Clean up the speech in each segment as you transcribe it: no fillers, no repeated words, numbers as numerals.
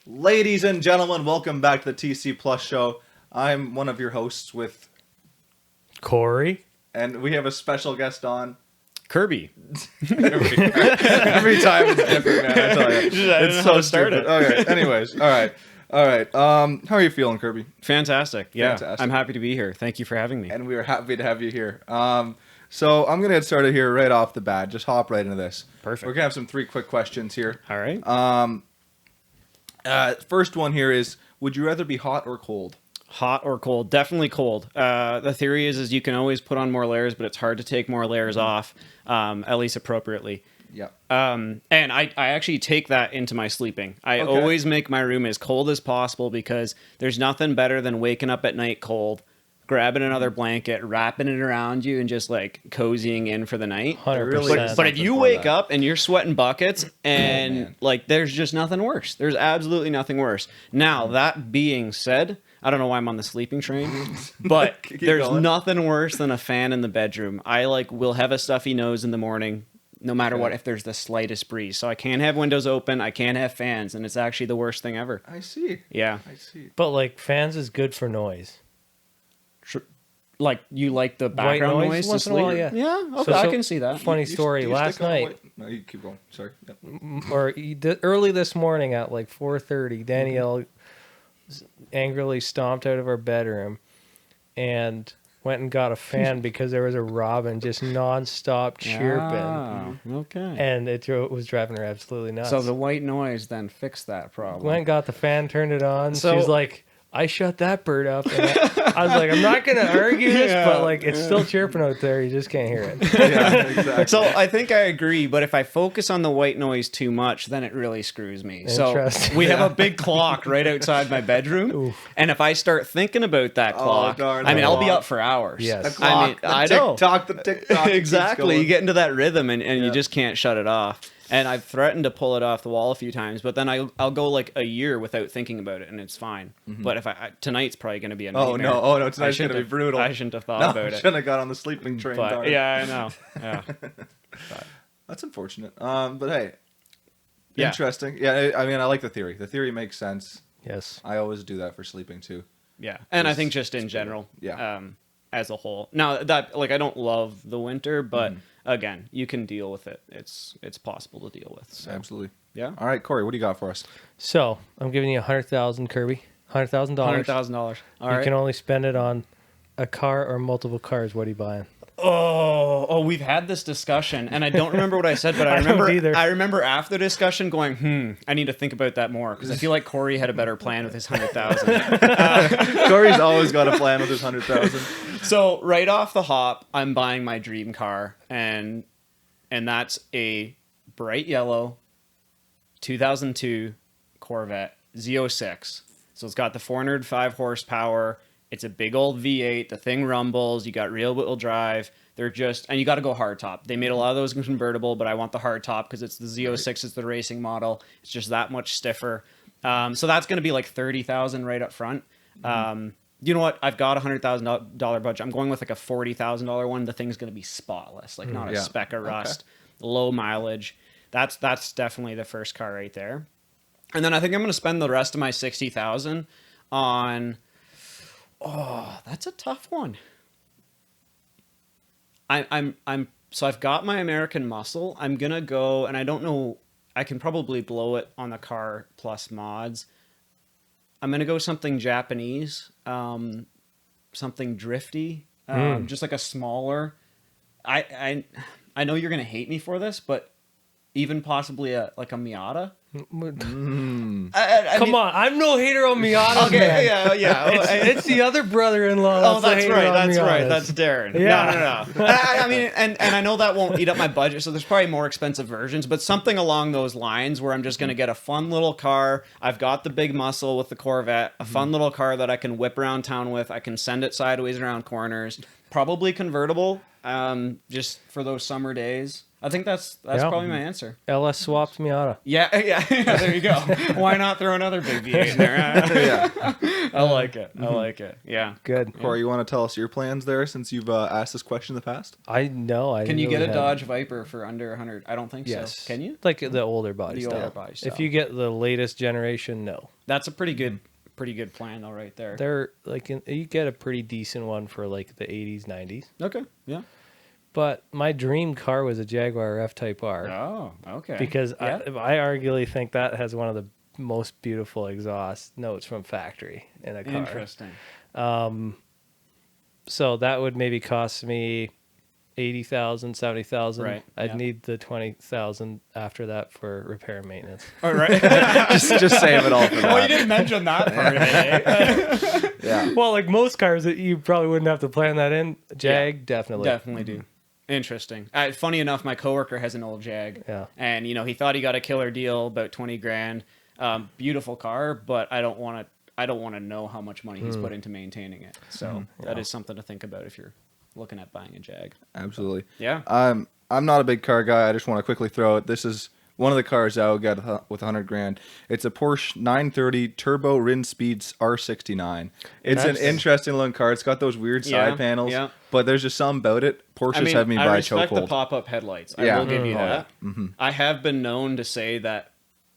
Ladies and gentlemen, welcome back to the TC Plus show. I'm one of your hosts with Corey. And we have a special guest on. Kirby. Every time it's different, man. I tell you. It's so stupid. Okay, anyways. All right. How are you feeling, Kirby? Fantastic. Yeah. Fantastic. I'm happy to be here. Thank you for having me. And we are happy to have you here. So I'm going to get started here right off the bat. Just hop right into this. Perfect. We're going to have some 3 quick questions here. All right. First one here is, would you rather be hot or cold? Hot or cold? Definitely cold. The theory is you can always put on more layers, but it's hard to take more layers off, at least appropriately. Yeah. And I actually take that into my sleeping. I always make my room as cold as possible because there's nothing better than waking up at night cold, grabbing another blanket, wrapping it around you, and just like cozying in for the night. 100%. But if you wake up and you're sweating buckets and like there's just nothing worse. There's absolutely nothing worse. Now, that being said, I don't know why I'm on the sleeping train, but there's nothing worse than a fan in the bedroom. I will have a stuffy nose in the morning, no matter what, if there's the slightest breeze. So I can't have windows open. I can't have fans, and it's actually the worst thing ever. I see. Yeah. I see. But fans is good for noise. Like you like the background White noise to once in a sleep? while, yeah. Yeah, okay, So I can see that. Funny story. Do you Last stick on night, white? No, you keep going. Sorry. Yep. or early this morning at 4:30, Danielle angrily stomped out of our bedroom and went and got a fan because there was a robin just nonstop chirping. Ah, okay. And it was driving her absolutely nuts. So the white noise then fixed that problem. Went and got the fan, turned it on. So- She's like, I shut that bird up. And I was like, I'm not going to argue this, but it's still chirping out there. You just can't hear it. Yeah, exactly. So I think I agree, but if I focus on the white noise too much, then it really screws me. So Interesting. we have a big clock right outside my bedroom, and if I start thinking about that clock, darn I mean, I'll be clock. up for hours. Yes. The clock, I know. the TikTok. Exactly. You get into that rhythm, and you Yeah. just can't shut it off. And I've threatened to pull it off the wall a few times, but then I'll go a year without thinking about it, and it's fine. But if tonight's probably going to be a nightmare. Oh no, tonight's going to be brutal. I shouldn't have thought No, about it. shouldn't have got on the sleeping train. But, darn. yeah, I know. Yeah. That's unfortunate. But hey, Yeah. interesting. Yeah, I mean, I like the theory. The theory makes sense. Yes. I always do that for sleeping too. Yeah, and I think just in general, Yeah. as a whole. Now that I don't love the winter, but again, you can deal with it. It's possible to deal with. So Absolutely. yeah, All right, Corey, what do you got for us? So I'm giving you $100,000, Kirby. $100,000. $100,000. All You right. can only spend it on a car or multiple cars. What are you buying? We've had this discussion, and I don't remember what I said, but I don't either. I remember after the discussion going, I need to think about that more because I feel like Corey had a better plan with his 100,000. Corey's always got a plan with his 100,000. So right off the hop, I'm buying my dream car, and that's a bright yellow 2002 Corvette Z06. So it's got the 405 horsepower. It's a big old V8. The thing rumbles. You got real wheel drive. They're and you got to go hard top. They made a lot of those convertible, but I want the hard top because it's the Z06. It's the racing model. It's just that much stiffer. So that's going to be $30,000 right up front. You know what? I've got $100,000 budget. I'm going with a $40,000 one. The thing's going to be spotless, not a speck of rust, low mileage. That's definitely the first car right there. And then I think I'm going to spend the rest of my $60,000 on. Oh, that's a tough one. So I've got my American Muscle. I'm gonna go, and I don't know. I can probably blow it on the car plus mods. I'm gonna go something Japanese, something drifty, just like a smaller. I know you're gonna hate me for this, but even possibly a Miata. Come on, I'm no hater on Miatas, Okay, man. yeah. It's the other brother-in-law. Oh, that's right. That's Darren. Yeah. No. I mean, and I know that won't eat up my budget, so there's probably more expensive versions, but something along those lines where I'm just going to get a fun little car. I've got the big muscle with the Corvette, a fun little car that I can whip around town with. I can send it sideways around corners. Probably convertible, just for those summer days. I think that's probably my answer. LS swapped Miata. Yeah, there you go. Why not throw another big V8 in there? Yeah. I like it. Yeah. Good. Corey, you want to tell us your plans there since you've asked this question in the past? I know. Can you didn't get a really have- Dodge Viper for under 100? I don't think Yes. so. Can you? Like the older body The style. older body style. If you get the latest generation, no. That's a pretty good plan though, right there. They're like you get a pretty decent one for like the 80s, 90s. Okay. Yeah. But my dream car was a Jaguar F-Type R. Oh, okay. Because I arguably think that has one of the most beautiful exhaust notes from factory in a car. Interesting. So that would maybe cost me 80,000, 70,000. Right. I'd need the 20,000 after that for repair and maintenance. All right. just save it all for that. Well, you didn't mention that part of it. Eh? Yeah. Well, like most cars, that you probably wouldn't have to plan that in. Jag, definitely. Definitely do. Interesting. Funny enough, my coworker has an old Jag. Yeah. And he thought he got a killer deal, about 20 grand. Beautiful car, but I don't want to know how much money he's put into maintaining it. So that is something to think about if you're looking at buying a Jag. Absolutely. Yeah. I'm not a big car guy. I just want to quickly throw it. This is one of the cars I would get with 100 grand. It's a Porsche 930 Turbo Rin Speeds R69. It's an interesting looking car. It's got those weird side panels, but there's just something about it. Porsches have me by chokehold. I respect the pop-up headlights. I will give you that. I have been known to say that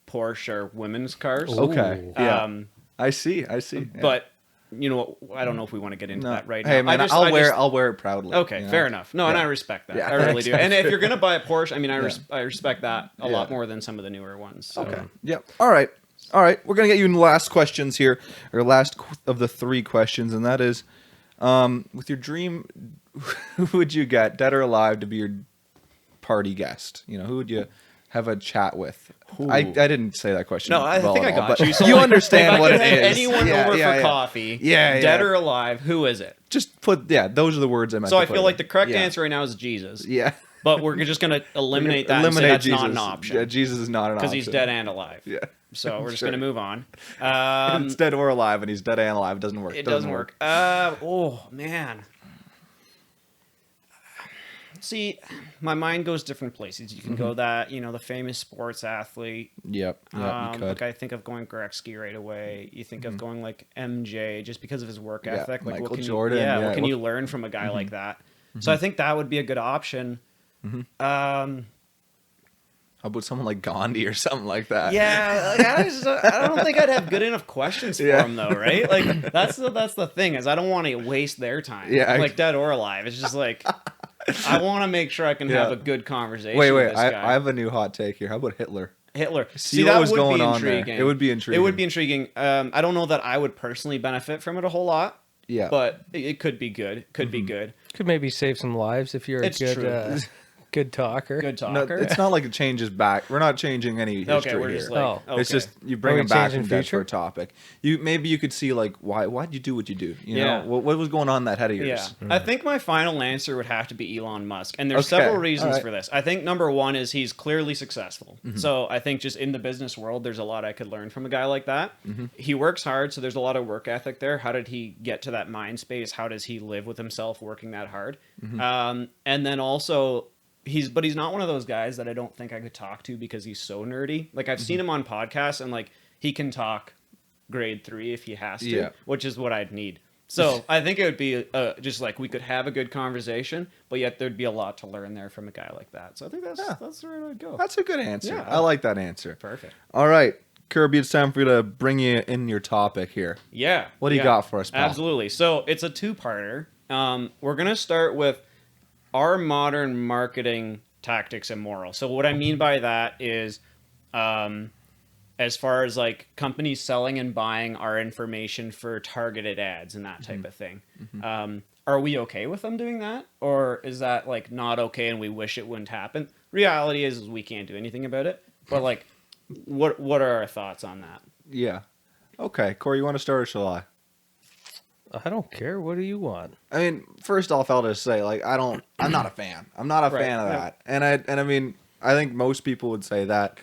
Porsche are women's cars. Okay. Yeah. I see. But I don't know if we want to get into that right now. Hey man, I'll wear it proudly. Okay, fair enough. No, and I respect that. I really do. And if you're gonna buy a Porsche, I respect that a lot more than some of the newer ones. So. Okay. Yep. All right. We're gonna get you in the last questions here, or last of the 3 questions, and that is, with your dream, who would you get, dead or alive, to be your party guest? Who would you have a chat with? I didn't say that question. No, I think I got you. So you understand what it is. Anyone over for coffee, dead or alive, who is it? Just put, those are the words I meant. So I feel like the correct answer right now is Jesus. Yeah. But we're just going to eliminate that and say that's Jesus. Not an option. Yeah, Jesus is not an option. Because he's dead and alive. Yeah. So we're just going to move on. It's dead or alive, and he's dead and alive. It doesn't work. It doesn't work. Oh, man. See, my mind goes different places. You can go that, the famous sports athlete. Yep. You could. Like I think of going Gretzky right away. You think of going like MJ just because of his work ethic. Like Michael Jordan. What can you learn from a guy like that? So I think that would be a good option. How about someone like Gandhi or something like that? Yeah, I don't think I'd have good enough questions for him though, right? Like that's the thing is I don't want to waste their time. Yeah, like dead or alive. It's just like I want to make sure I can have a good conversation. Wait, with this guy. I have a new hot take here. How about Hitler? See, that was would going be on intriguing. there. It would be intriguing. It would be intriguing. I don't know that I would personally benefit from it a whole lot. Yeah, but it could be good. Could be good. Could maybe save some lives if you're a good talker. Good talker. No, it's not like it changes back. We're not changing any history okay, we're here. just like, It's just you bring them back from death for a topic. Maybe you could see like why'd you do what you do? You know what was going on in that head of yours? Yeah, I think my final answer would have to be Elon Musk, and there's several reasons for this. I think number one is he's clearly successful. So I think just in the business world, there's a lot I could learn from a guy like that. He works hard, so there's a lot of work ethic there. How did he get to that mind space? How does he live with himself working that hard? And then also. He's not one of those guys that I don't think I could talk to because he's so nerdy. Like I've seen him on podcasts and like he can talk grade 3 if he has to, which is what I'd need. So I think it would be just like we could have a good conversation, but yet there'd be a lot to learn there from a guy like that. So I think that's where I'd go. That's a good answer. Yeah. I like that answer. Perfect. All right, Kirby, it's time for you to bring you in your topic here. Yeah. What do you got for us, pal? Absolutely. So it's a 2-parter. We're gonna start with our modern marketing tactics and morals. So what I mean by that is, as far as like companies selling and buying our information for targeted ads and that type of thing, are we okay with them doing that? Or is that like not okay and we wish it wouldn't happen? Reality is we can't do anything about it. But like, what are our thoughts on that? Yeah. Okay. Corey, you want to start or shall I? I don't care. What do you want? I mean, first off, I'll just say, like, I'm not a fan. I'm not a fan of that. And I mean, I think most people would say that.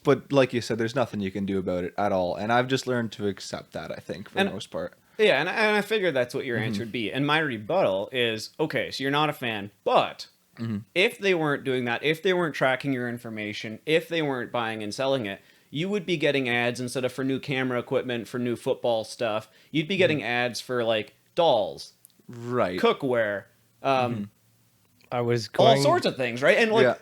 But like you said, there's nothing you can do about it at all. And I've just learned to accept that, I think, for the most part. Yeah, and I figured that's what your answer would be. And my rebuttal is, okay, so you're not a fan, but if they weren't doing that, if they weren't tracking your information, if they weren't buying and selling it, you would be getting ads instead of for new camera equipment, for new football stuff. You'd be getting ads for like dolls, right? Cookware. I was all going sorts of things, right? And like Yeah.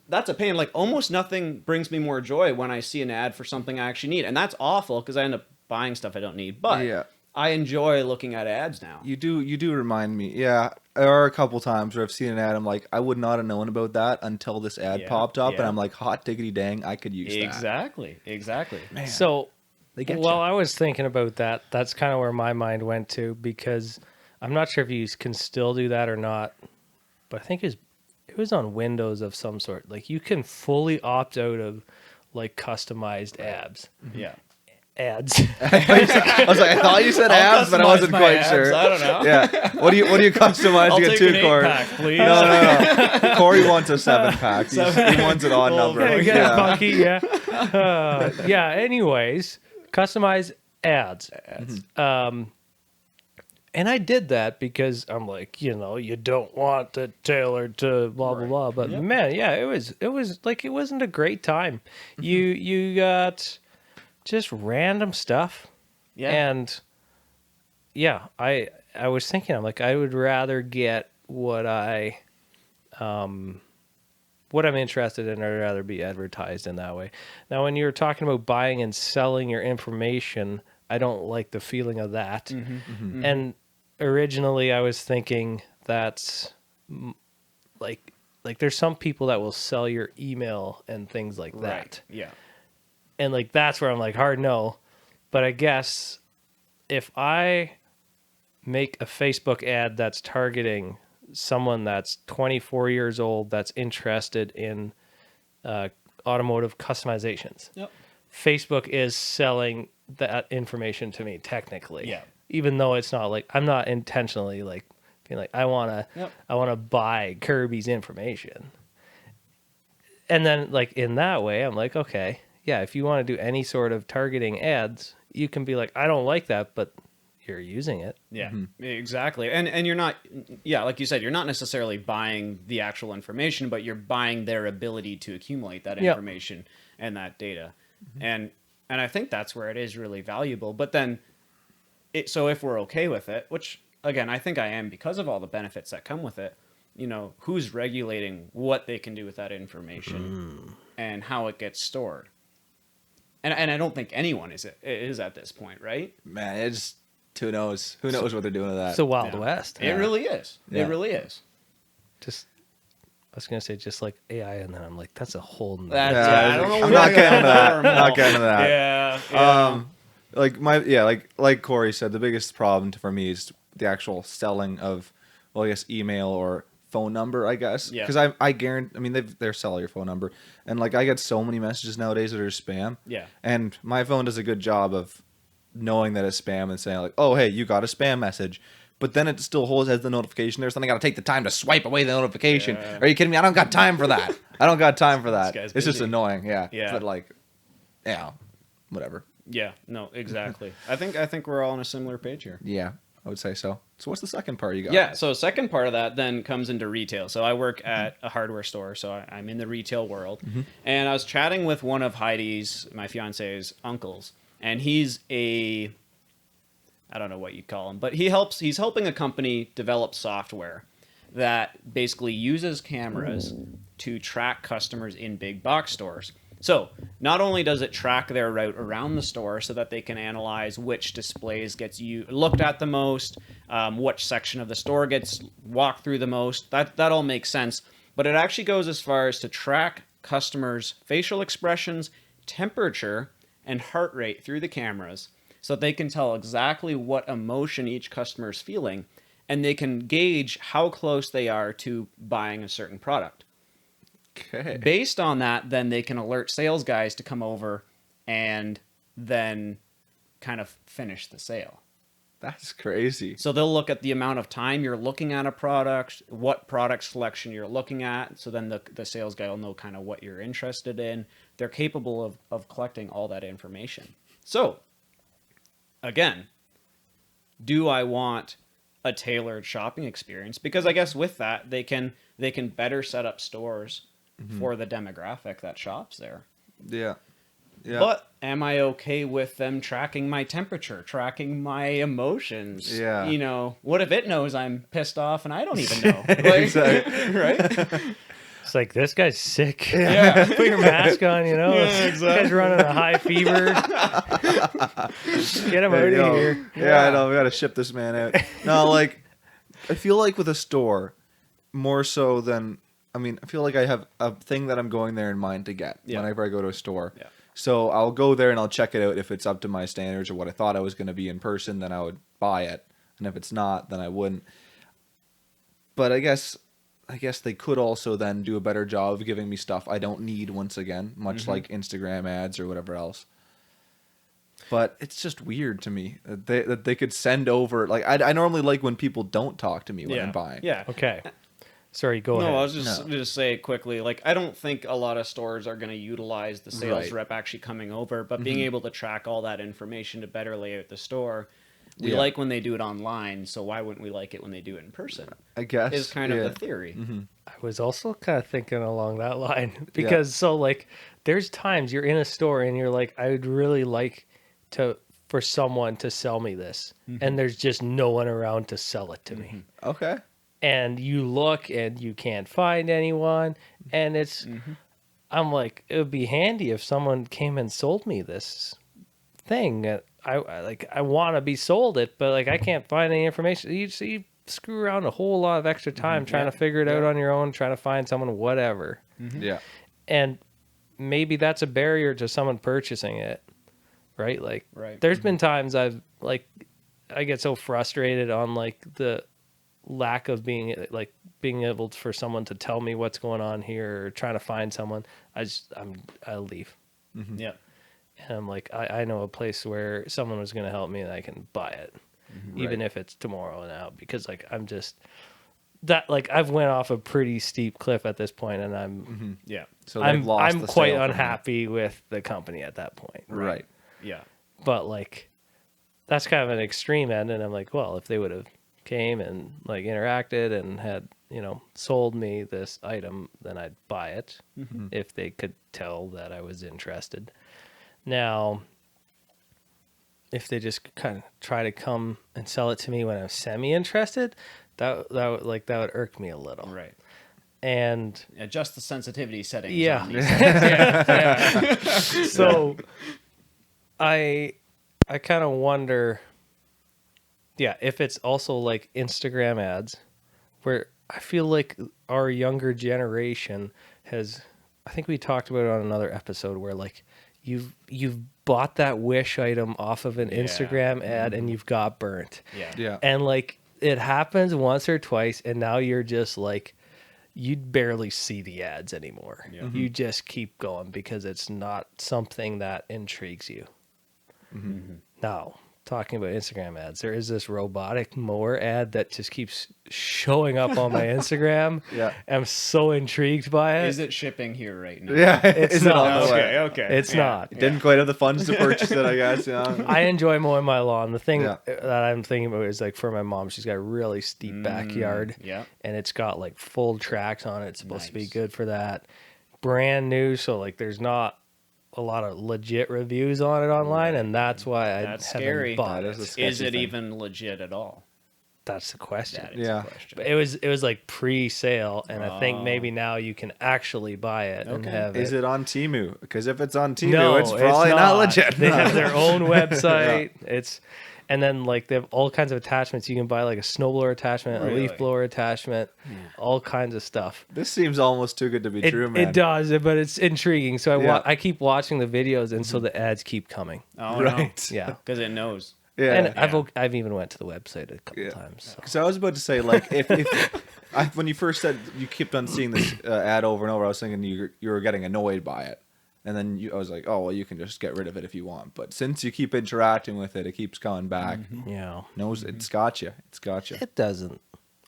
that's a pain. Like almost nothing brings me more joy when I see an ad for something I actually need, and that's awful because I end up buying stuff I don't need. But Yeah. I enjoy looking at ads now. You do remind me. Yeah, there are a couple times where I've seen an ad. I'm like, I would not have known about that until this ad Yeah, popped up, and yeah. I'm like, hot diggity dang, I could use that. Exactly. Man, So, they get while ya. I was thinking about that, that's kind of where my mind went to, because I'm not sure if you can still do that or not, but I think it was on Windows of some sort. Like you can fully opt out of like customized ads. Yeah. Ads. I was like, I thought you said I'll abs, but I customize wasn't my quite abs, sure. I don't know. Yeah. What do you customize I'll to get take an two, Corey? 8-pack, please. No. Corey wants a 7-pack. He wants an odd Well, number. very Yeah, Yeah. funky, yeah. Yeah, anyways, customize ads. And I did that because I'm like, you don't want it tailored to blah blah blah. But man, yeah, it was like it wasn't a great time. You got just random stuff. Yeah. And yeah, I was thinking, I'm like, I would rather get what I'm interested in. I'd rather be advertised in that way. Now, when you're talking about buying and selling your information, I don't like the feeling of that. And originally, I was thinking that's like there's some people that will sell your email and things like that. Right. Yeah. And like that's where I'm like, hard no. But I guess if I make a Facebook ad that's targeting someone that's 24 years old that's interested in automotive customizations, Facebook is selling that information to me technically. Yeah. Even though it's not like I'm not intentionally like being like I wanna buy Kirby's information. And then like in that way, I'm like, okay, yeah, if you want to do any sort of targeting ads, you can be like, I don't like that, but you're using it. Yeah, exactly. And you're not, like you said, you're not necessarily buying the actual information, but you're buying their ability to accumulate that information and that data. And I think that's where it is really valuable. But then, so if we're okay with it, which again, I think I am because of all the benefits that come with it, who's regulating what they can do with that information and how it gets stored? And I don't think anyone is at this point, right? Man, it's who knows? Who knows what they're doing with that? It's the Wild West. It really is. Yeah. It really is. Just I was gonna say just like AI, and then I'm like, that's a whole nother. I don't know. I'm not getting into that. I'm not getting into that. Yeah. Like Corey said, the biggest problem for me is the actual selling of, well, I guess email or phone number, I guess. Yeah. Because I guarantee, I mean, they're selling your phone number, and like I get so many messages nowadays that are spam. Yeah. And my phone does a good job of knowing that it's spam and saying like, oh hey, you got a spam message. But then it still has the notification there, so then I got to take the time to swipe away the notification. Yeah. Are you kidding me? I don't got time for that. I don't got time for that. guy's It's just busy. annoying, yeah. Yeah. But like, yeah, whatever. Yeah. No, exactly. I think we're all on a similar page here. Yeah, I would say so. So what's the second part you got? Yeah. So second part of that then comes into retail. So I work at a hardware store, so I'm in the retail world. And I was chatting with one of Heidi's, my fiance's uncles, and he's I don't know what you call him, but he's helping a company develop software that basically uses cameras to track customers in big box stores. So not only does it track their route around the store so that they can analyze which displays gets looked at the most, which section of the store gets walked through the most, that all makes sense, but it actually goes as far as to track customers' facial expressions, temperature, and heart rate through the cameras, so that they can tell exactly what emotion each customer is feeling, and they can gauge how close they are to buying a certain product. Okay. Based on that, then they can alert sales guys to come over and then kind of finish the sale. That's crazy. So they'll look at the amount of time you're looking at a product, what product selection you're looking at, so then the sales guy will know kind of what you're interested in. They're capable of collecting all that information. So again, do I want a tailored shopping experience? Because I guess with that, they can better set up stores for the demographic that shops there. Yeah. Yeah. But am I okay with them tracking my temperature, tracking my emotions? Yeah. You know, what if it knows I'm pissed off and I don't even know? Like, Exactly. right? It's like, this guy's sick. Yeah. Put your mask on, you know. Yeah, This guy's running a high fever. Get him out Yo, of here. Yeah, I know. We got to ship this man out. No, like, I feel like with a store, more so than, I mean, I feel like I have a thing that I'm going there in mind to get whenever I go to a store. Yeah. So I'll go there and I'll check it out. If it's up to my standards or what I thought I was going to be in person, then I would buy it. And if it's not, then I wouldn't. But I guess they could also then do a better job of giving me stuff I don't need once again, much like Instagram ads or whatever else. But it's just weird to me that they could send over, like, I normally like when people don't talk to me when I'm buying. Yeah. Okay. Sorry, go No, ahead. I was just say quickly, like, I don't think a lot of stores are going to utilize the sales Right. rep actually coming over, but being able to track all that information to better lay out the store, we Yeah. like when they do it online, so why wouldn't we like it when they do it in person? I guess. Is kind of the theory. I was also kind of thinking along that line because so like there's times you're in a store and you're like, I would really like for someone to sell me this, and there's just no one around to sell it to me. Okay. And you look and you can't find anyone, and it's I'm like, it would be handy if someone came and sold me this thing. I want to be sold it, but like I can't find any information. You screw around a whole lot of extra time trying to figure it out on your own, trying to find someone, whatever. Yeah. And maybe that's a barrier to someone purchasing it, right? Like, Right. there's been times I get so frustrated on like the lack of being able for someone to tell me what's going on here or trying to find someone. I leave. Yeah. And I'm like, I know a place where someone was going to help me and I can buy it, even if it's tomorrow now, because like I'm just that like I've went off a pretty steep cliff at this point, and I'm Yeah. So they've lost I'm the quite sale from unhappy with the company at that point. you. Right. Yeah. But like that's kind of an extreme end, and I'm like, well, if they would have came and like interacted and had sold me this item, then I'd buy it if they could tell that I was interested. Now, if they just kind of try to come and sell it to me when I'm semi-interested, that would irk me a little. Right. And Adjust the sensitivity settings. yeah, On these. yeah. So I kind of wonder, if it's also like Instagram ads, where I feel like our younger generation has. I think we talked about it on another episode where like you've bought that Wish item off of an Instagram ad and you've got burnt. Yeah. Yeah. And like it happens once or twice, and now you're just like, you'd barely see the ads anymore. Yeah. You just keep going because it's not something that intrigues you. Now, talking about Instagram ads, there is this robotic mower ad that just keeps showing up on my Instagram. Yeah. I'm so intrigued by it. Is it shipping here right now? Yeah. It's Is it not. on the way? Okay. It's not. Didn't quite have the funds to purchase it, I guess. I enjoy mowing my lawn. The thing Yeah. that I'm thinking about is like for my mom, she's got a really steep backyard. Yeah. And it's got like full tracks on it. It's supposed to be Nice. good for that. Brand new, so like there's not a lot of legit reviews on it online, and that's why I That's haven't scary. bought That is it. a sketchy Is it thing. even legit at all? That's the question. That is Yeah. the question. But it was like pre-sale, and I think maybe now you can actually buy it and Okay. have Is it on Temu? Because if it's on Temu, No, it's probably not legit. They have their own website. And then like they have all kinds of attachments. You can buy like a snowblower attachment, a Really? leaf blower attachment, all kinds of stuff. This seems almost too good to be true, man. It does, but it's intriguing. So Yeah. I keep watching the videos, and so the ads keep coming. Oh, Right. Yeah, Because it knows. Yeah. and I've even went to the website a couple times. So. Because I was about to say, like, if when you first said you kept on seeing this ad over and over, I was thinking you were getting annoyed by it, and then I was like, oh well, you can just get rid of it if you want. But since you keep interacting with it, it keeps coming back. Yeah, Knows it's got you. It's got you. it doesn't.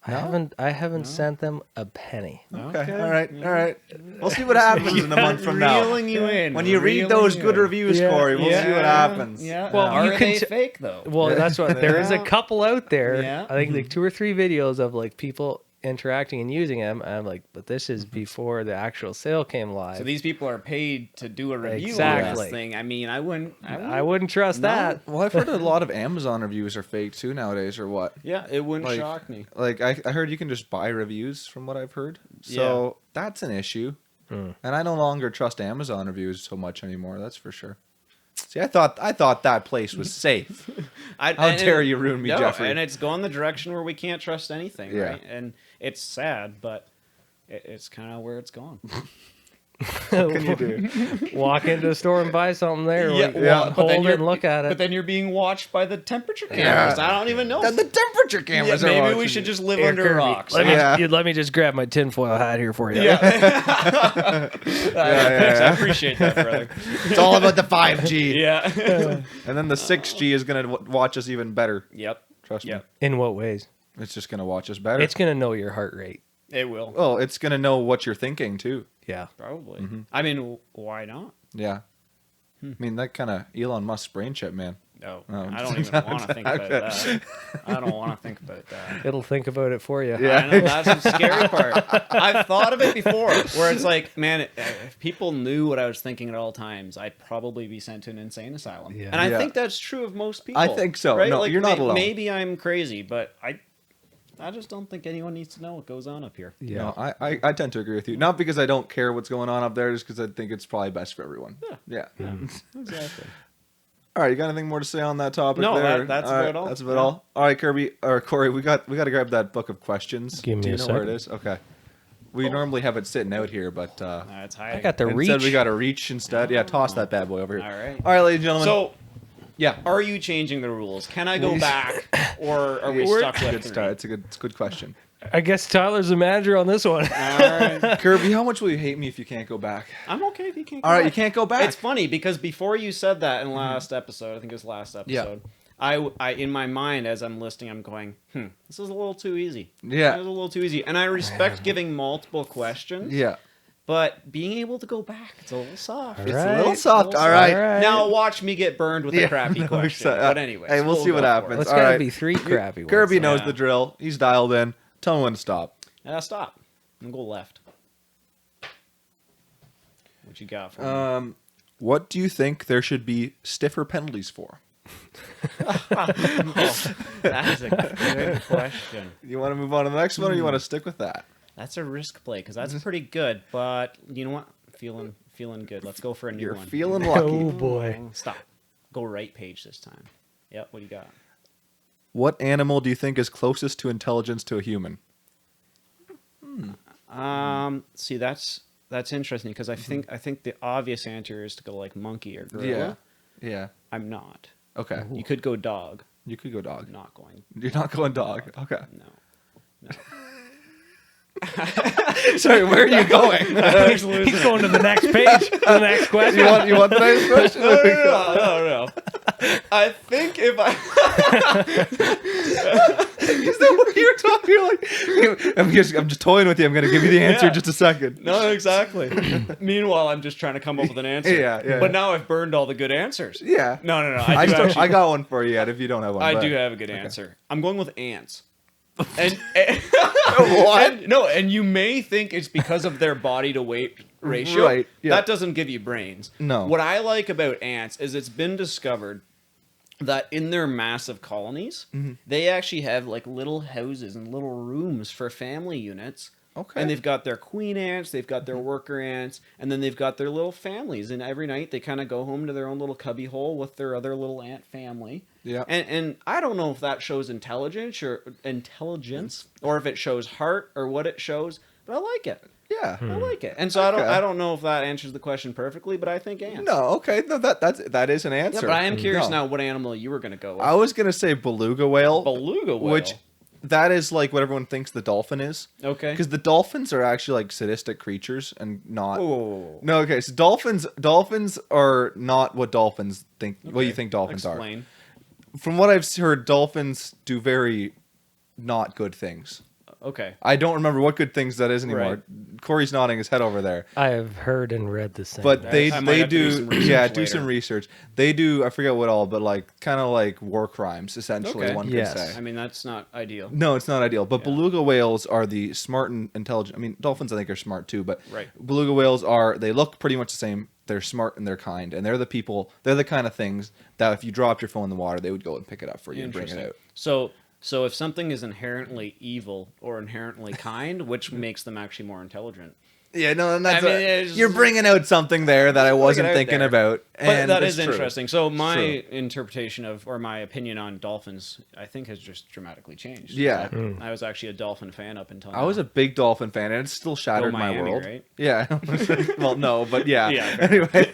I haven't sent them a penny. Okay. All right. We'll see what happens in a month from now. Reeling you in. When you read those good reviews, Yeah. Corey, we'll see what happens. Yeah. Well, Are you can they t- fake though? Well, that's what there is a couple out there. Yeah. I think like 2 or 3 videos of like people interacting and using them. And I'm like, but this is before the actual sale came live. So these people are paid to do a review on Exactly. this thing. I mean, I wouldn't trust No. that. Well, I've heard a lot of Amazon reviews are fake too nowadays, or what? Yeah, it wouldn't Like- shock me. Like I heard you can just buy reviews from what I've heard. So that's an issue. And I no longer trust Amazon reviews so much anymore, that's for sure. See, I thought that place was safe. How dare you ruin me, Jeffrey? And it's going the direction where we can't trust anything, Yeah. right? And it's sad, but it's kind of where it's going. What can you do? Walk into a store and buy something there. Yeah, like, well, but hold then it you're- and look at But it. then you're being watched by the temperature cameras. I don't even know. The temperature cameras are Maybe watching we should you. just live Here, under Kirby, rocks. Let me just grab my tinfoil hat here for you. I appreciate that, brother. It's all about the 5G. Yeah. And then the 6G is going to watch us even better. Yep. Trust me. Yep. In what ways? It's just going to watch us better. It's gonna know your heart rate. It will. Well, it's going to know what you're thinking too. Yeah. Probably. Mm-hmm. I mean, why not? Yeah. I mean, that kind of Elon Musk's brain chip, man. No, Oh, I don't even want to think about that. I don't want to think about that. It'll think about it for you. Yeah. I know, that's the scary part. I've thought of it before, where it's like, man, if people knew what I was thinking at all times, I'd probably be sent to an insane asylum. Yeah. And I Yeah. think that's true of most people. I think so. Right? No, Like, you're not alone. Maybe I'm crazy, but I just don't think anyone needs to know what goes on up here. Yeah. No, I tend to agree with you. Not because I don't care what's going on up there, just because I think it's probably best for everyone. Yeah. Exactly. All right, you got anything more to say on that topic? No, there? that's All right, about all. That's about Yeah. all. All right, Kirby or Corey, we got to grab that book of questions. Give me Do you a know where it second. is? Okay. We normally have it sitting out here, but It's high. I got the instead reach. we got a reach instead. Yeah, toss that bad boy over here. All right. All right, ladies and gentlemen. So, yeah, are you changing the rules? Can I go back, or are we We're- stuck with good three? start. It's a good question. I guess Tyler's the manager on this one. All right. Kirby, how much will you hate me if you can't go back? I'm okay if you can't. Go All right, back. you can't go back. It's funny because before you said that in last episode, I think it was last episode. I in my mind as I'm listening, I'm going, this is a little too easy. Yeah. This is a little too easy. And I respect giving multiple questions. Yeah, But being able to go back, it's a little soft. All it's right. a little soft. Little All soft. right. Now watch me get burned with a crappy no, question. exa- But anyway, hey, we'll see what happens. Well, it's All got to right. be three crappy ones. Kirby knows Yeah. the drill. He's dialed in. Tell him when to stop. Stop. I'm gonna go left. What you got for me? What do you think there should be stiffer penalties for? That's a good question. You want to move on to the next one, or you want to stick with that? That's a risk play because that's pretty good. But you know what? Feeling good. Let's go for a new You're one. feeling lucky. Oh boy. Stop. Go right page this time. Yep. What do you got? What animal do you think is closest to intelligence to a human? See, that's interesting because I think the obvious answer is to go like monkey or gorilla. Yeah. I'm not. Okay. You could go dog. You could go dog. I'm not going. You're not going dog. Okay. No. Sorry, where are you going? He's going to the next page. The next question. you want the next question? No. I think if I Is that what you're talking? You're like, I'm just toying with you. I'm going to give you the answer in just a second. No, exactly. Meanwhile, I'm just trying to come up with an answer. Yeah. But now I've burned all the good ansers. Yeah. No. I got one for you yet if you don't have one. I but- do have a good answer. I'm going with ants. And What? and you may think it's because of their body to weight ratio. Right, yeah. That doesn't give you brains. No. What I like about ants is it's been discovered that in their massive colonies, they actually have like little houses and little rooms for family units. Okay. And they've got their queen ants, they've got their worker ants, and then they've got their little families. And every night they kind of go home to their own little cubby hole with their other little ant family. Yeah. And I don't know if that shows intelligence or if it shows heart or what it shows, but I like it. Yeah. I like it. And so Okay. I don't know if that answers the question perfectly, but I think ants. No, okay. No, that is an Yeah, answer. but I am curious No. now what animal you were going to go with. I was going to say beluga whale. Beluga whale. Which that is like what everyone thinks the dolphin is. Okay. Because the dolphins are actually like sadistic creatures and not. Whoa. No, okay. So dolphins are not what dolphins think. What you think dolphins Explain. are. From what I've heard, dolphins do very not good things. Okay. I don't remember what good things that is anymore. Right. Corey's nodding his head over there. I have heard and read the same. But they I might have to do some research yeah, do later. some research. They do, I forget what all, but like kind of like war crimes essentially. Okay. One could Yes. say. I mean, that's not ideal. No, it's not ideal. But Yeah. beluga whales are the smart and intelligent. I mean, dolphins I think are smart too, but Right. beluga whales are. They look pretty much the same. They're smart and they're kind, and they're the people. They're the kind of things that if you dropped your phone in the water, they would go and pick it up for you and bring it Interesting. out. So if something is inherently evil or inherently kind, which makes them actually more intelligent? Yeah, no, and that's I mean, it's- you're bringing out something there that I wasn't out thinking there. about. But And that it's is true. interesting. So my True. interpretation of, or my opinion on dolphins, I think has just dramatically changed. Yeah. I was actually a dolphin fan up until I was a big dolphin fan, and it's still shattered Go my Miami, world. right? Yeah. Well, no, but yeah. Yeah, Anyway,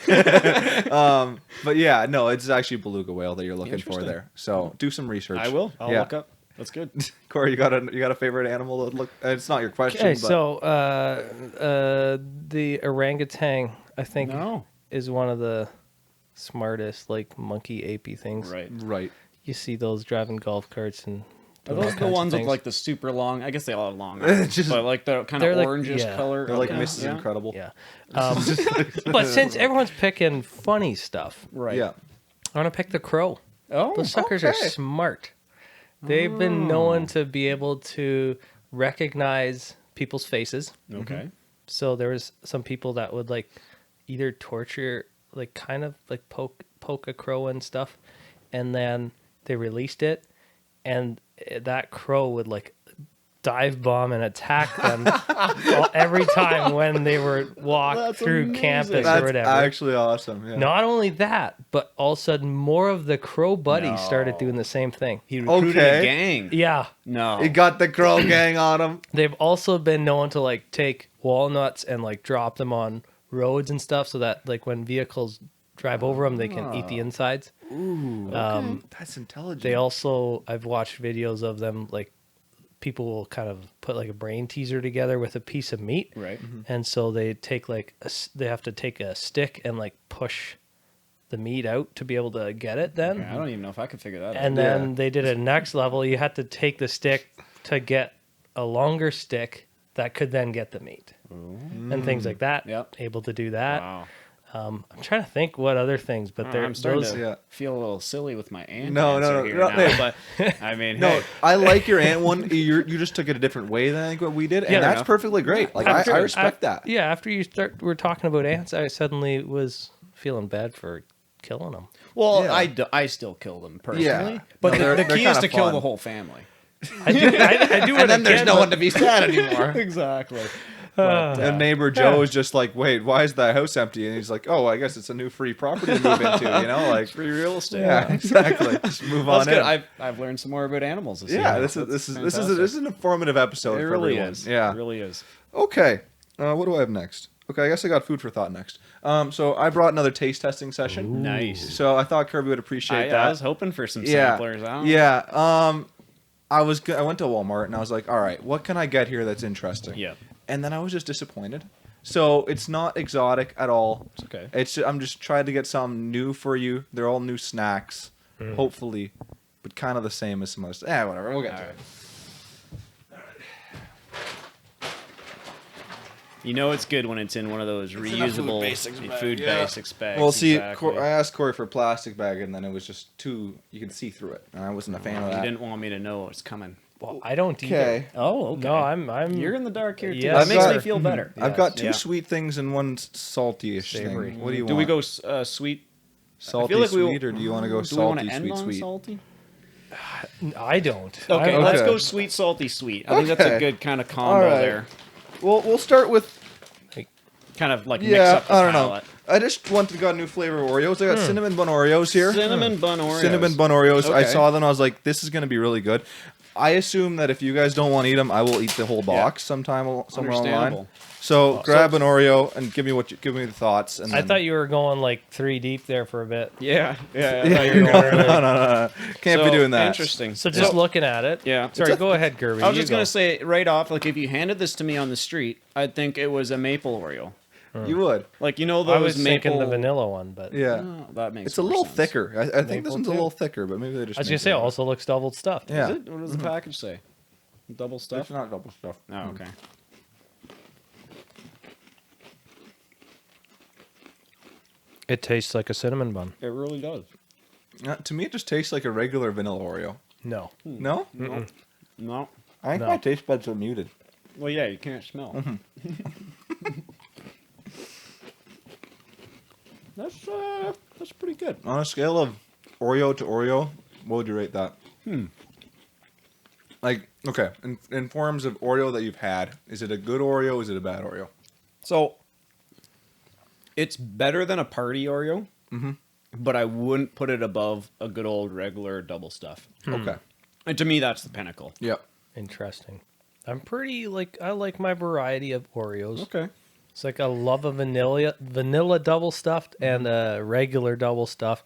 but yeah, no, it's actually beluga whale that you're looking for Interesting. there. So do some research. I will. I'll Yeah. look up. That's good. Corey, you got a favorite animal that look? It's not your question. Okay, but so the orangutan, I think, No. is one of the smartest, like monkey apey things. Right. right. You see those driving golf carts and. Are doing all those the kinds of ones with things. like the super long? I guess they all have long arms, Just- but like the kind They're of like- orangish yeah. color. They're like Yeah. Mrs. Yeah. Incredible. Yeah. But since everyone's picking funny stuff, Right. Yeah. I want to pick the crow. Oh. Those suckers are okay. smart. They've been known to be able to recognize people's faces. Okay. So there was some people that would like either torture, like kind of like poke a crow and stuff, and then they released it, and that crow would like dive bomb and attack them every time when they were walk That's through amazing. campus or That's whatever. actually awesome. Yeah. Not only that, but all of a sudden more of the crow buddies No. started doing the same thing. He recruited Okay. a gang. Yeah. No. He got the crow gang on him. They've also been known to like take walnuts and like drop them on roads and stuff so that like when vehicles drive over them, they can eat the insides. Ooh. That's intelligent. They also, I've watched videos of them, like people will kind of put like a brain teaser together with a piece of meat. Right. And so they take like, they have to take a stick and like push the meat out to be able to get it then. Okay, I don't even know if I could figure that And out. then Yeah. they did a next level. You had to take the stick to get a longer stick that could then get the meat and things like that. Yep. Able to do that. Wow. I'm trying to think what other things, but I'm starting those. to Yeah. feel a little silly with my aunt. No, no, answer no, here no, now, but I mean, No, hey, I like your ant one. You just took it a different way than I think what we did, and Yeah, that's enough. perfectly great. Like I respect that. Yeah, after we're talking about ants, I suddenly was feeling bad for killing them. well, Yeah. I still kill them personally, Yeah. but No, the they're key is kinda to kill fun. the whole family. I do it And then there's again, no but- one to be sad anymore. Exactly. And neighbor Joe is just like, wait, why is that house empty? And he's like, oh, I guess it's a new free property to move into, you know, like Free real estate. yeah, exactly. Just move That's on good. in. I've learned some more about animals. This Yeah, year. this That's is fantastic. an informative episode. It for really everyone. is. Yeah. It really is. Okay. What do I have next? Okay, I guess I got food for thought next. So I brought another taste testing session. Nice. So I thought Kirby would appreciate that. I was hoping for some Yeah. samplers. I don't Yeah. I went to Walmart and I was like, all right, what can I get here that's interesting? Yeah. And then I was just disappointed. So it's not exotic at all. It's okay. I'm just trying to get something new for you. They're all new snacks, hopefully, but kind of the same as some other. Whatever. We'll get to All it. You know it's good when it's in one of those in a food reusable basics bag, food yeah. basics bags. Well, see, exactly. I asked Corey for a plastic bag, and then it was just too. You can see through it, and I wasn't a fan of You that. didn't want me to know what's coming. Well, I don't either. Okay. Oh, okay. No, I'm. You're in the dark here too. Yes, that makes sir. me feel better. I've got two Yeah. sweet things and one salty-ish Savory. thing. What do you Do want? we go sweet? salty like we- sweet, or do you want to go Do we want salty to end sweet on sweet? salty? I don't. Okay, I'm- let's Okay. go sweet, salty, sweet. I think that's a Okay. good kind of All combo right. there. Well, we'll start with Kind of like mix yeah. up the I don't know. palate. I just got a new flavor of Oreos. I got cinnamon bun Oreos here. Cinnamon bun Oreos. Cinnamon bun Oreos. I Okay. saw them. I was like, this is going to be really good. I assume that if you guys don't want to eat them, I will eat the whole box somewhere online. Understandable. So grab an Oreo and give me the thoughts. And I then- thought you were going like 3 deep there for a bit. Yeah, yeah. I Yeah, thought you were going no. Can't be So, doing that. Interesting. So just looking at it. Yeah. Sorry, go ahead, Kirby. I was you just gonna go. say right off, like if you handed this to me on the street, I'd think it was a maple Oreo. You would. Like you know those I was maple. thinking the vanilla one, but Yeah. Oh, that makes. It's a more little sense. thicker. I think this Maple one's a too. little thicker, but maybe they just. I was make gonna say it it up. also looks double stuffed. Yeah. Is it? What does the package say? Double It's stuff? not double stuff. Oh, okay. It tastes like a cinnamon bun. It really does. To me, it just tastes like a regular vanilla Oreo. No. No? No. I think No. my taste buds are muted. Well, yeah, you can't smell. That's pretty good. On a scale of Oreo to Oreo, what would you rate that? Like, okay, in forms of Oreo that you've had, is it a good Oreo? Is it a bad Oreo? So, it's better than a party Oreo, but I wouldn't put it above a good old regular double stuff. Okay. And to me, that's the pinnacle. Yep. Interesting. I'm pretty I like my variety of Oreos. Okay. It's like I love a vanilla double stuffed and a regular double stuffed.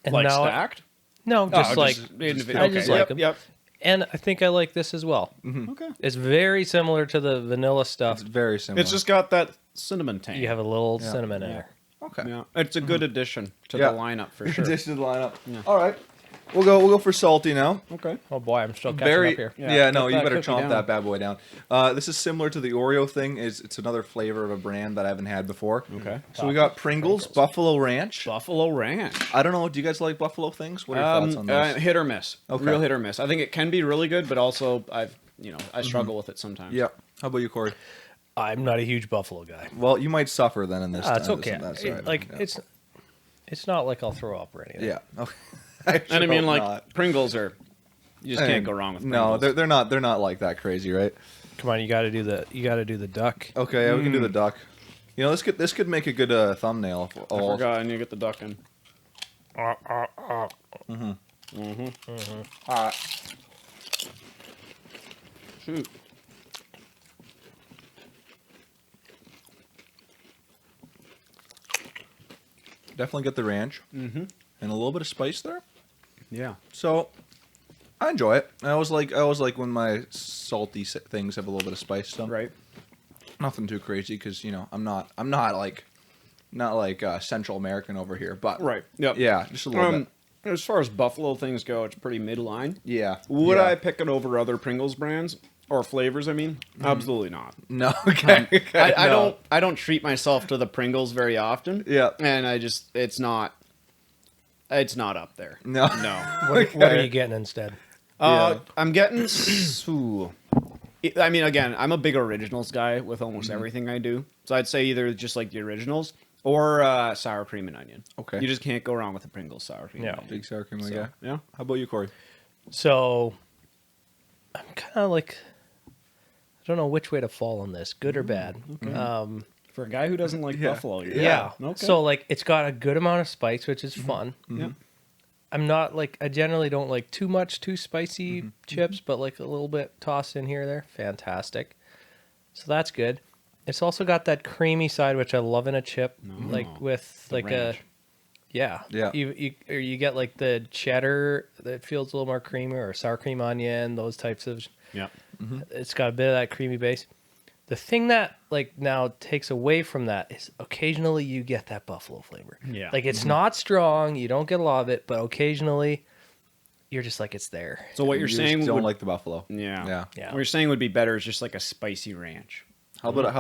And Like now stacked? No, just like I just like them. Yep. And I think I like this as well. Okay. It's very similar to the vanilla stuff. It's very similar. It's just got that cinnamon tang. You have a little Yeah. cinnamon in there. okay. Yeah, it's a good addition to Yeah. the lineup for sure. Addition to the lineup. All right. We'll go for salty now. Okay. Oh boy, I'm still catching Very. up here. Yeah, no, Get you that better cookie chomp down. that bad boy down. This is similar to the Oreo thing. It's another flavor of a brand that I haven't had before. Okay. So we got Pringles, Buffalo Ranch. Buffalo Ranch. I don't know. Do you guys like Buffalo things? What are your thoughts on those? Hit or miss. Okay. Real hit or miss. I think it can be really good, but also I struggle with it sometimes. Yeah. How about you, Corey? I'm not a huge buffalo guy. Well, you might suffer then in this. It's okay. That's It- right. like yeah. it's not like I'll throw up or anything. Yeah. Okay. And I mean, hope like not. Pringles are, you just I can't mean, go wrong with No, Pringles. they're not like that crazy, right? Come on, you got to do the duck. Okay, yeah, we can do the duck. You know, this could make a good thumbnail. I forgot, and you get the duck in. Shoot. Definitely get the ranch and a little bit of spice there. Yeah. So I enjoy it. I always like when my salty things have a little bit of spice to them. Right. Nothing too crazy because I'm not like Central American over here, but Right. Yep. yeah, just a little bit. As far as Buffalo things go, it's pretty midline. Yeah. Would yeah. I pick it over other Pringles brands or flavors? I mean, absolutely not. No. Okay. okay, I no. I don't treat myself to the Pringles very often. Yeah. And it's not up there. No. No. What are you getting instead? Yeah. I'm getting. Ooh. I mean, again, I'm a big originals guy with almost everything I do. So I'd say either just like the originals or sour cream and onion. Okay. You just can't go wrong with the Pringles sour cream. Yeah. and onion. Big sour cream So, guy. yeah. How about you, Corey? So I'm kind of like I don't know which way to fall on this, good or bad. For a guy who doesn't like Yeah. buffalo, Yeah. Okay. So like it's got a good amount of spice, which is fun. yeah. I'm not like I generally don't like too spicy chips, but like a little bit tossed in here or there, fantastic. So that's good. It's also got that creamy side, which I love in a chip, like with like ranch. yeah. Yeah. You get like the cheddar that feels a little more creamy, or sour cream onion, those types of. Yeah. It's got a bit of that creamy base. The thing that like now takes away from that is occasionally you get that buffalo flavor. Yeah. Like it's not strong, you don't get a lot of it, but occasionally you're just like it's there. So what you're You saying just don't would, like the buffalo. yeah. Yeah. Yeah. What you're saying would be better is just like a spicy ranch. How about a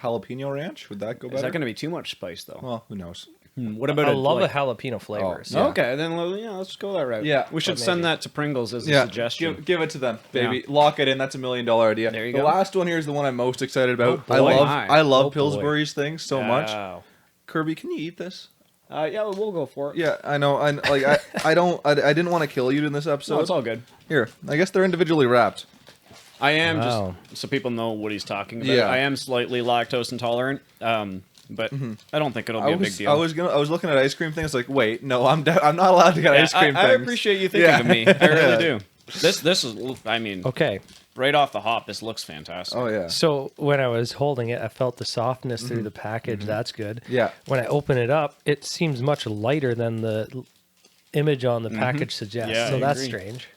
jalapeno ranch? Would that go better? Is that going to be too much spice though? Well, who knows? What about I love a jalapeno flavor. Oh, so yeah. Okay, then let's go that route. Yeah. we should But send maybe. that to Pringles as a suggestion. Give it to them, baby. Lock it in. That's $1 million idea. There you the go. last one here is the one I'm most excited about. Oh, boy. I love Oh, boy. Pillsbury's things so much. Wow. Kirby, can you eat this? Yeah, we'll go for it. Yeah, I know. I didn't want to kill you in this episode. So it's all good. Here, I guess they're individually wrapped. I am Wow. just so people know what he's talking about. Yeah. I am slightly lactose intolerant, but I don't think it'll be a big deal. I was looking at ice cream things like, wait, no, I'm not allowed to get Yeah, ice cream I things. appreciate you thinking Yeah. of me. I really do. This is. I mean, okay. right off the hop, this looks fantastic. Oh yeah. So when I was holding it, I felt the softness through the package. That's good. Yeah. When I open it up, it seems much lighter than the image on the package suggests. Yeah, so I that's agree. strange.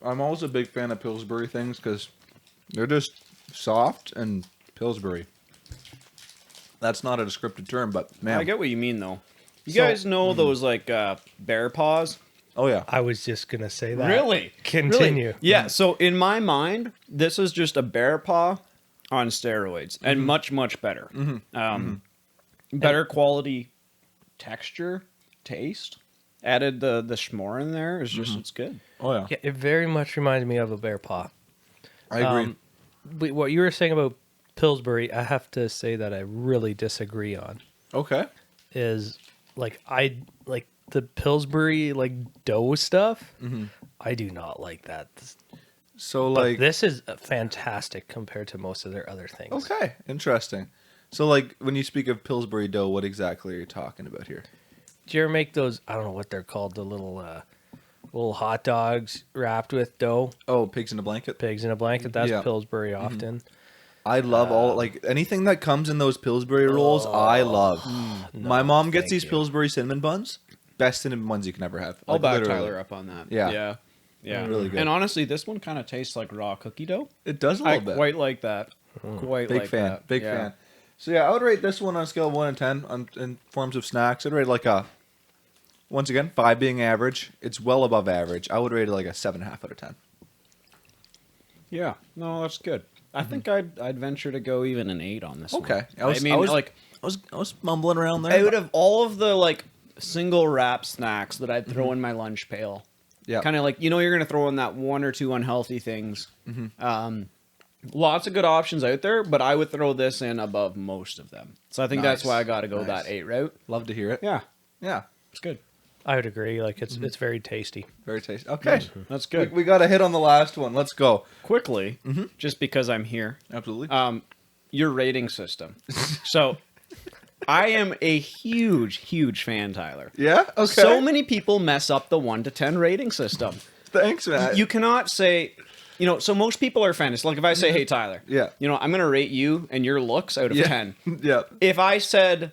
I'm always a big fan of Pillsbury things because they're just soft and Pillsbury. That's not a descriptive term, but man, I get what you mean though. You So- guys know those like bear paws Oh yeah. I was just gonna say that. Really? Continue. Really? Yeah. So in my mind, this is just a bear paw on steroids, and much better. Better quality texture, taste. Added the schmore in there is just it's good. Oh yeah. Yeah, it very much reminds me of a bear paw. I agree. But what you were saying about Pillsbury, I have to say that I really disagree on. Okay. Is like the Pillsbury like dough stuff. I do not like that. So But like, this is fantastic compared to most of their other things. okay, interesting. So like, when you speak of Pillsbury dough, what exactly are you talking about here? Do you ever make those? I don't know what they're called. The little hot dogs wrapped with dough, Oh, pigs in a blanket. pigs in a blanket. That's Yeah. Pillsbury often. I love all like anything that comes in those Pillsbury rolls. I love. My mom gets thank these you. Pillsbury cinnamon buns. Best cinnamon buns you can ever have. I'll Like, back literally. Tyler up on that. Yeah. Yeah. Really good. And honestly, this one kind of tastes like raw cookie dough. It does a I little bit. quite like that. Quite Big like fan. that. Big Yeah. fan. So yeah, I would rate this one on a scale of 1 to 10 in forms of snacks. I'd rate like a, once again, 5 being average. It's well above average. I would rate it like a 7.5 out of 10. Yeah. No, that's good. I think I'd venture to go even an 8 on this one. Okay. I was mumbling around there. out of all of the like single wrap snacks that I'd throw in my lunch pail, Yeah. kind of like you're gonna throw in that 1 or 2 unhealthy things. Lots of good options out there, but I would throw this in above most of them. So I think that's Nice. why I got to go Nice. that 8 route. Love to hear it. Yeah, Yeah. it's good. I would agree. Like it's very tasty. Very tasty. Okay. That's good. We got a hit on the last one. Let's go. Quickly, just because I'm here, Absolutely. your rating system. So I am a huge fan, Tyler. yeah? Okay. So many people mess up the 1 to 10 rating system. Thanks, man. You cannot say, so most people are fans. Like if I say, hey, Tyler, Yeah. I'm going to rate you and your looks out of 10. Yeah. If I said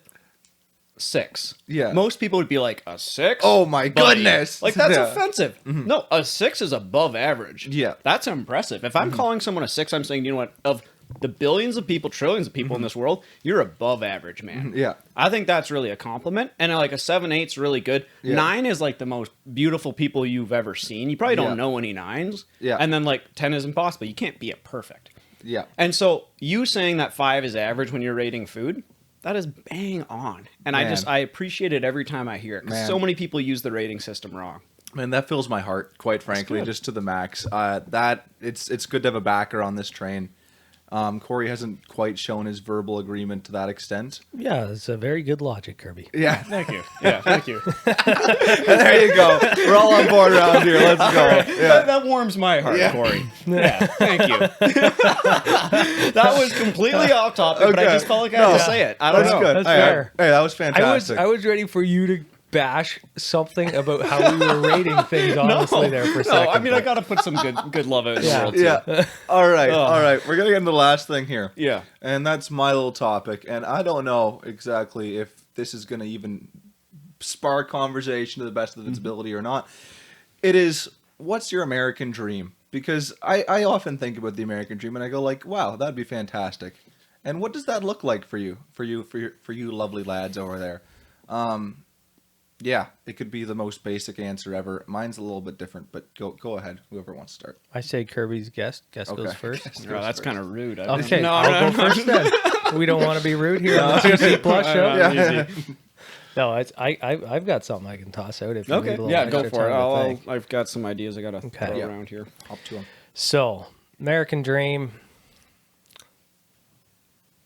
6, Yeah. most people would be like, a 6? Oh my Buddy. goodness. Like that's Yeah. offensive. No, a 6 is above average. Yeah. That's impressive. If I'm calling someone a 6, I'm saying, you know what, of the billions of people, trillions of people in this world, you're above average, man. Yeah. I think that's really a compliment. And like a 7, 8's really good. Yeah. 9 is like the most beautiful people you've ever seen. You probably don't Yeah. know any 9s. Yeah. And then like 10 is impossible. You can't be it perfect. Yeah. And so you saying that 5 is average when you're rating food, that is bang on. And Man. I appreciate it every time I hear it. 'Cause Man. so many people use the rating system wrong. Man, that fills my heart, quite frankly, good. just to the max. That it's good to have a backer on this train. Corey hasn't quite shown his verbal agreement to that extent. Yeah, it's a very good logic, Kirby. Yeah. Thank you. Yeah, thank you. There you go. We're all on board around here. Let's go. That warms my heart, Yeah. Corey. Yeah, thank you. That was completely off topic, but I Okay. just felt like I had No. to say it. I don't That's know. good. That's Hey, fair. Hey, that was fantastic. I was ready for you to bash something about how we were rating things honestly there for a second. No, I mean I got to put some good love out in the Yeah. world too. Yeah. All right. Oh. All right. We're gonna get into the last thing here. Yeah. And that's my little topic. And I don't know exactly if this is gonna even spark conversation to the best of its ability or not. It is, what's your American dream? Because I often think about the American dream and I go like, wow, that'd be fantastic. And what does that look like for you lovely lads over there? Yeah, it could be the most basic answer ever. Mine's a little bit different, but go ahead, whoever wants to start. I say Kirby's guest. Guest Okay. goes first. Guest No, goes that's first. kind of rude. Okay, No, I'll go first then. We don't want to be rude here on the 2C Plus show. Yeah. No, I've got something I can toss out if you need a Okay. little Yeah, go extra for it. time to think. I've got some ideas I got to Okay. throw Yeah. around here. Up to him. So, American Dream.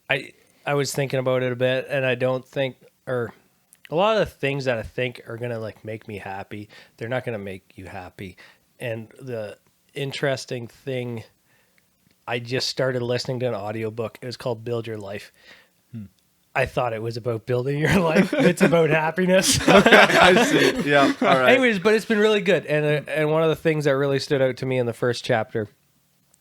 I was thinking about it a bit, and I don't think, or a lot of the things that I think are gonna like make me happy, they're not gonna make you happy. And the interesting thing, I just started listening to an audiobook. It was called Build Your Life. I thought it was about building your life. It's about happiness. I see. Yeah. All right. Anyways, but it's been really good, and one of the things that really stood out to me in the first chapter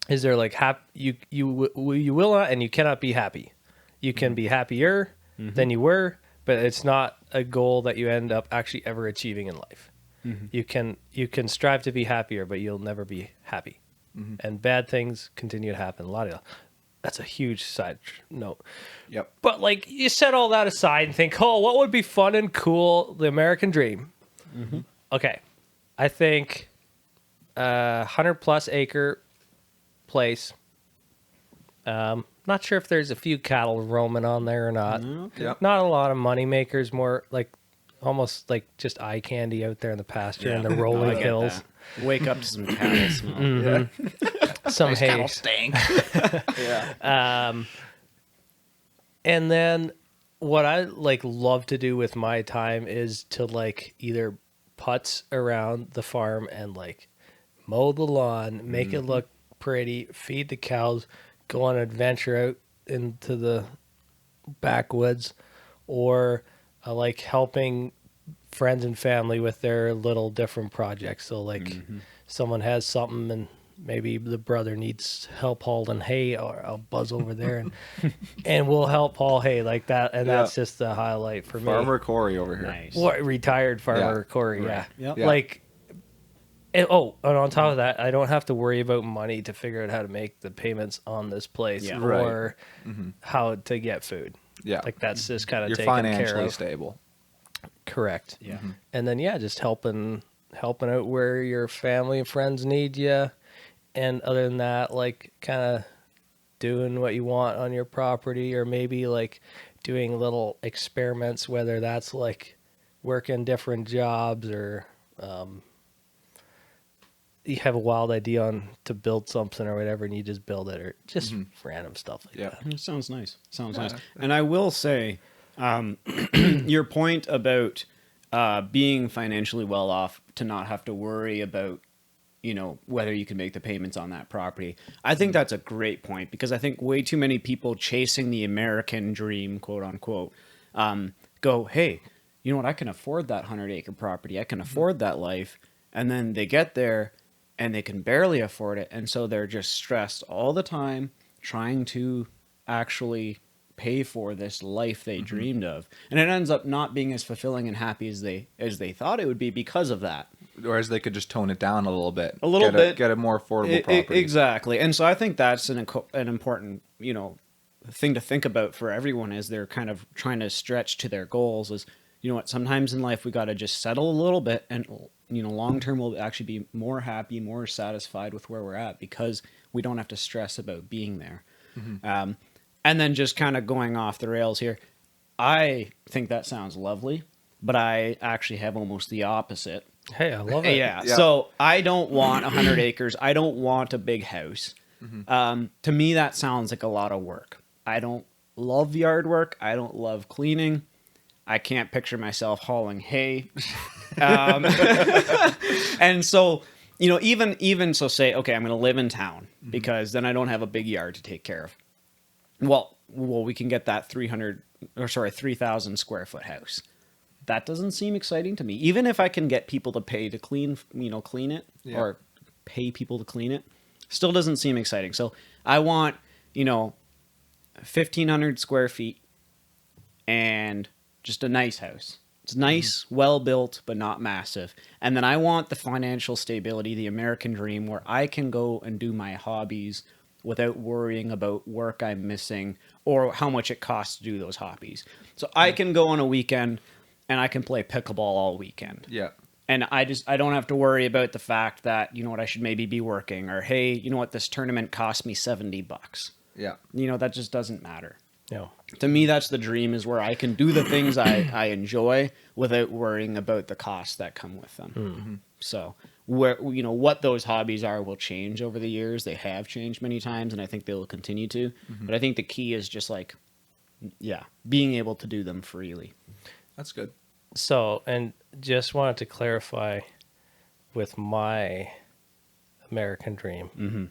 is they're like, you will not and you cannot be happy. You can be happier than you were, but it's not a goal that you end up actually ever achieving in life. You can strive to be happier, but you'll never be happy, and bad things continue to happen. That's a huge side note. Yep. But like you set all that aside and think, oh, what would be fun and cool? The American dream. Okay. I think 100+ acre place. Not sure if there's a few cattle roaming on there or not. Okay. Yep. Not a lot of money makers, more like almost like just eye candy out there in the pasture and the No, I rolling get hills. that. Wake up to some cattle smell. Yeah. Some hay. Cattle stank. Yeah. And then what I like love to do with my time is to like either putz around the farm and like mow the lawn, make it look pretty, feed the cows, go on an adventure out into the backwoods, or like helping friends and family with their little different projects. So like someone has something and maybe the brother needs help hauling hay, or I'll buzz over there and we'll help haul hay like that. And Yeah. that's just the highlight for me. Farmer Corey over here. Nice. What, retired farmer Yeah. Corey, Right. yeah. Yep. Yeah. Like, and on top of that, I don't have to worry about money to figure out how to make the payments on this place Yeah. Right. or how to get food. Yeah. Like that's just kind of You're taken care financially of. stable. Correct. Yeah. And then just helping out where your family and friends need you, and other than that, like kind of doing what you want on your property, or maybe like doing little experiments, whether that's like working different jobs or you have a wild idea on to build something or whatever, and you just build it, or just random stuff like Yeah. that. It sounds nice. Sounds Yeah. nice. And I will say, your point about being financially well off to not have to worry about, whether you can make the payments on that property. I think that's a great point, because I think way too many people chasing the American dream, quote unquote, go, hey, you know what? I can afford that 100-acre property. I can afford that life. And then they get there and they can barely afford it. And so they're just stressed all the time trying to actually pay for this life they dreamed of. And it ends up not being as fulfilling and happy as they thought it would be because of that. Whereas they could just tone it down a little bit. A little bit. Get a more affordable property. Exactly. And so I think that's an important, thing to think about for everyone as they're kind of trying to stretch to their goals is, you know what, sometimes in life we got to just settle a little bit, and, long term we'll actually be more happy, more satisfied with where we're at, because we don't have to stress about being there. And then just kind of going off the rails here, I think that sounds lovely, but I actually have almost the opposite. Hey, I love it. Yeah. Yeah. So I don't want 100 acres. I don't want a big house. To me, that sounds like a lot of work. I don't love yard work. I don't love cleaning. I can't picture myself hauling hay. And so, even so, say, okay, I'm going to live in town, because then I don't have a big yard to take care of. Well, we can get that 3,000 square foot house. That doesn't seem exciting to me. Even if I can get people to pay to clean it, Yeah. or pay people to clean it, still doesn't seem exciting. So I want, 1,500 square feet and just a nice house. It's nice, well built, but not massive. And then I want the financial stability, the American dream, where I can go and do my hobbies without worrying about work I'm missing or how much it costs to do those hobbies. So I can go on a weekend and I can play pickleball all weekend. Yeah. And I don't have to worry about the fact that, I should maybe be working, or, hey, this tournament cost me $70. Yeah. That just doesn't matter. No. To me, that's the dream, is where I can do the things I enjoy without worrying about the costs that come with them. So where, what those hobbies are will change over the years. They have changed many times, and I think they will continue to. But I think the key is just being able to do them freely. That's good. So, and just wanted to clarify with my American dream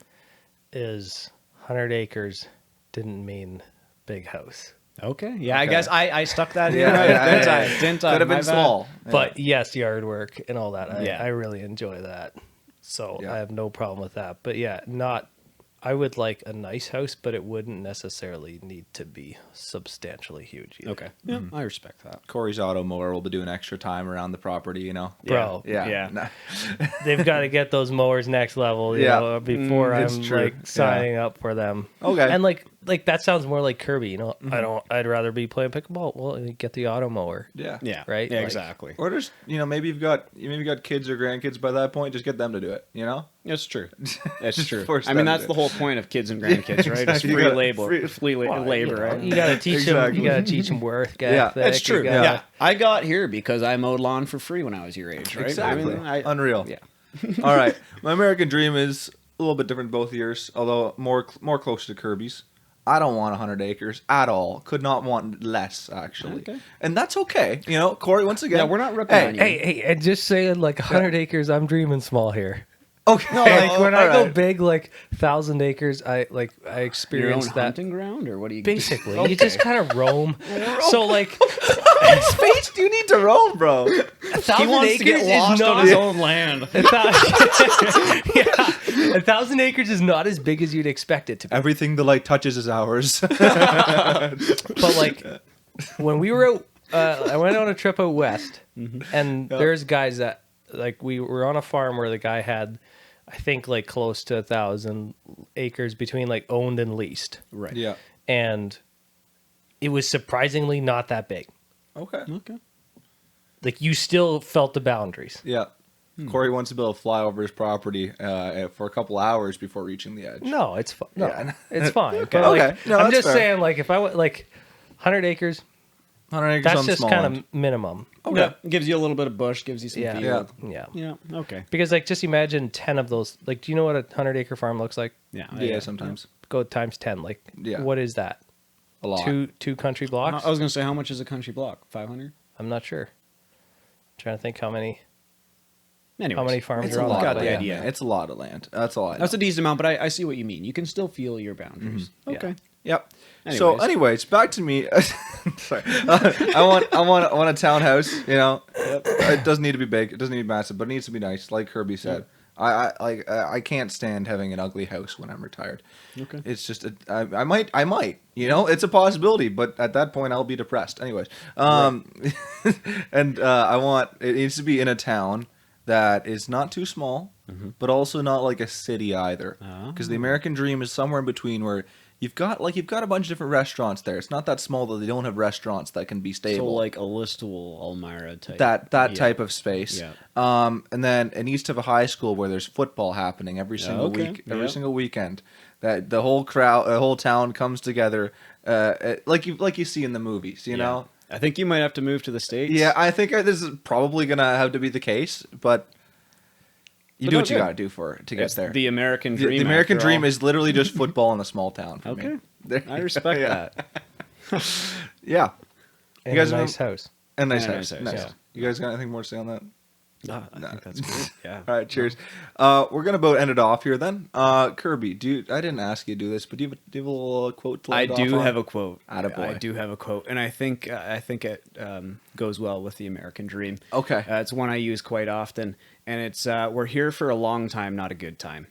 is 100 acres didn't mean big house. Okay. Yeah, I Okay. guess I stuck that in. Yeah, Right? yeah. Didn't I? Could have My been bad. small. Yeah. But yes, yard work and all that. Yeah. I really enjoy that. So Yeah. I have no problem with that. But yeah, I would like a nice house, but it wouldn't necessarily need to be substantially huge. Either. Okay. Yeah, I respect that. Corey's auto mower will be doing extra time around the property, you know. Bro, Yeah. Yeah. No. they've got to get those mowers next level, you Yeah. know, before It's I'm true. like signing up for them. Okay. And like that sounds more like Kirby, you know. I'd rather be playing pickleball. Well, you get the auto mower. Yeah. Yeah. Right? Yeah, Like- exactly. Or just, you know, maybe you've got kids or grandkids by that point, just get them to do it, you know? It's true. It's Just true. force I mean, them to that's do the it. whole point of kids and grandkids, right? It's Exactly. You free gotta- labor. free- Labor, right? You gotta teach them. Exactly. You gotta teach them work Yeah, ethic. It's true. You gotta- Yeah. I got here because I mowed lawn for free when I was your age, right? Exactly. I mean, Unreal. Yeah. All right. My American dream is a little bit different both years, although more closer to Kirby's. I don't want 100 acres at all. Could not want less, actually. Okay. And that's okay. You know, Corey, once again. Yeah, we're not ripping Hey, on you. Hey, and just saying, like 100 acres, I'm dreaming small here. Okay. Like when I all go right. big, like 1,000 acres, I Your own experience that. hunting ground, or what do you? Basically, you just kind of roam. So like Space do you need to roam, bro? 1,000 He wants acres to get is lost not. on his own land. 1,000 acres is not as big as you'd expect it to be. Everything the light touches is ours. But like when we were out, I went on a trip out west, and there's guys that like we were on a farm where the guy had, I think, like close to 1,000 acres between like owned and leased, Right. Yeah. and it was surprisingly not that big. Okay. Okay. Like you still felt the boundaries. Yeah. Corey wants to be able to fly over his property for a couple hours before reaching the edge. No, it's no, Yeah. it's fine. Okay. But, like, Okay. No, I'm that's just fair. saying, like if I went like 100 acres, 100 acres that's on the just small kind end. of minimum. Okay. Yeah. Gives you a little bit of bush. Gives you some Yeah. field. Yeah. Yeah. Okay. Because like just imagine 10 of those. Like, do you know what a 100-acre farm looks like? Yeah. Yeah, sometimes. Go times 10. Like, Yeah. what is that? A lot. Two country blocks? I was gonna say, how much is a country block? 500. I'm not sure. trying to think how many Anyways, many farms It's are a on lot that. of the land. idea. man. It's a lot of land. That's all I know. That's a decent amount, but I see what you mean. You can still feel your boundaries. Yeah. Okay. Yep. So, anyways, back to me. Sorry, I want a townhouse. You know, it doesn't need to be big. It doesn't need to be massive, but it needs to be nice, like Kirby said. I can't stand having an ugly house when I'm retired. Okay. It's just I might. You know, it's a possibility, but at that point I'll be depressed. Anyways, and I want it needs to be in a town that is not too small, but also not like a city either. Because the American dream is somewhere in between where you've got a bunch of different restaurants there. It's not that small that they don't have restaurants that can be So stable. like a Listowel, Elmira type. that Yeah. type of space. Yeah. And then it needs to have a high school where there's football happening every single okay. week, every Yep. single weekend. That the whole town comes together, like you see in the movies. You know. I think you might have to move to the States. Yeah, I think this is probably gonna have to be the case, but you But do no, what you good. gotta do for it to get It's there. the American The dream. American after dream all. is literally just football in a small town. For Okay. me. There I you respect go. that. Yeah, And guys a have- nice house. and nice And a house. nice Nice. house, You guys got anything more to say on that? I think that's great. Yeah. All right, cheers. We're gonna about end it off here then. Kirby, I didn't ask you to do this, but do you have a little quote to I end off do on? have a quote. Attaboy. I do have a quote, and I think it goes well with the American dream. Okay. It's one I use quite often, and it's "We're here for a long time, not a good time,"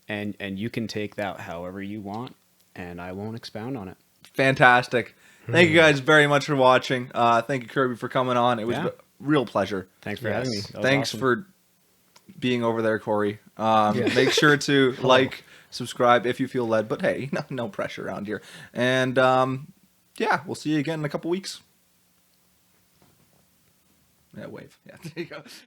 and you can take that however you want, and I won't expound on it. Fantastic. Thank you guys very much for watching. Thank you, Kirby, for coming on. It was Yeah. a real pleasure. Thanks for Yes. having me. That was Thanks awesome. for being over there, Corey. Make sure to like, subscribe if you feel led. But hey, no pressure around here. And yeah, we'll see you again in a couple weeks. Yeah, wave. Yeah, there you go.